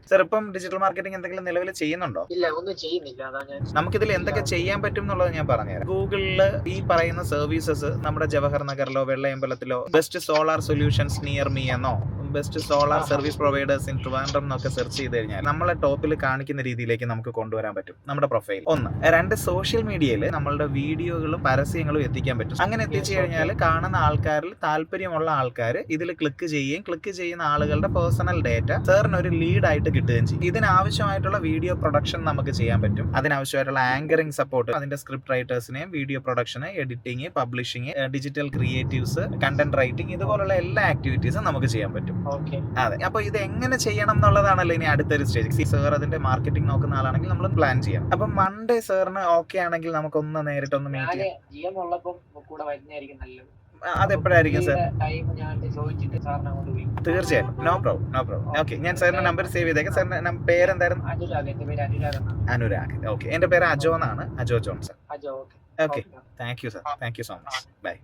Sir ഇപ്പം digital marketing എന്തെങ്കിലും നിലവിൽ ചെയ്യുന്നുണ്ടോ? ഇല്ല, ഒന്നും ചെയ്യുന്നില്ല. അതാ ഞാൻ നമുക്കിതിൽ എന്തൊക്കെ ചെയ്യാൻ പറ്റും എന്നുള്ളത് ഞാൻ പറഞ്ഞുതരാം. ഗൂഗിളില് ഈ പറയുന്ന സർവീസസ് നമ്മുടെ ജവഹർ നഗറിലോ വെള്ളയമ്പലത്തിലോ best solar solutions near me എന്നോ best solar service providers in Trivandrum എന്നൊക്കെ സെർച്ച് ചെയ്ത് കഴിഞ്ഞാൽ നമ്മളെ ടോപ്പിൽ കാണിക്കുന്ന രീതിയിലേക്ക് നമുക്ക് കൊണ്ടുവരാൻ പറ്റും നമ്മുടെ പ്രൊഫൈൽ. 1. 2, സോഷ്യൽ മീഡിയയിൽ നമ്മളുടെ വീഡിയോകളും പരസ്യങ്ങളും എത്തിക്കാൻ പറ്റും. അങ്ങനെ എത്തിച്ചു കഴിഞ്ഞാൽ കാണുന്ന ആൾക്കാരിൽ താല്പര്യമുള്ള ആൾക്കാർ ഇതിൽ ക്ലിക്ക് ചെയ്യുന്ന ആളുകളുടെ പേഴ്സണൽ ഡേറ്റ സാറിന് ഒരു ലീഡ് ആയിട്ട് കിട്ടുകയും ചെയ്യും. ഇതിനാവശ്യമായിട്ടുള്ള വീഡിയോ പ്രൊഡക്ഷൻ നമുക്ക് ചെയ്യാൻ പറ്റും. അതിനാവശ്യമായിട്ടുള്ള ആങ്കറിംഗ് സപ്പോർട്ട്, അതിന്റെ സ്ക്രിപ്റ്റ് റൈറ്റേഴ്സിനെയും വീഡിയോ പ്രൊഡക്ഷന്, editing, publishing, digital creatives, content writing, ഇതുപോലുള്ള എല്ലാ ആക്ടിവിറ്റീസും നമുക്ക് ചെയ്യാൻ പറ്റും. അതെ. അപ്പൊ ഇത് എങ്ങനെ ചെയ്യണം എന്നുള്ളതാണല്ലോ ഇനി അടുത്തൊരു സ്റ്റേജ്. സാർ അതിന്റെ മാർക്കറ്റിംഗ് നോക്കുന്ന ആളാണെങ്കിൽ നമ്മൾ പ്ലാൻ ചെയ്യണം. അപ്പൊ മൺഡേ സാറിന് ഓക്കെ ആണെങ്കിൽ നമുക്കൊന്ന് നേരിട്ടൊന്ന് മീറ്റ് ചെയ്യാം. അതെപ്പോഴായിരിക്കും സാർ? തീർച്ചയായും. No problem. ഓക്കെ, ഞാൻ സാറിന്റെ നമ്പർ സേവ് ചെയ്തേക്കാം. സാറിന്റെ പേരെന്തായിരുന്നു? അനുരാഗ്. ഓക്കെ, എന്റെ പേര് അജോ എന്നാണ്. Ajo Johnson. Okay, thank you sir. Thank you so much. By.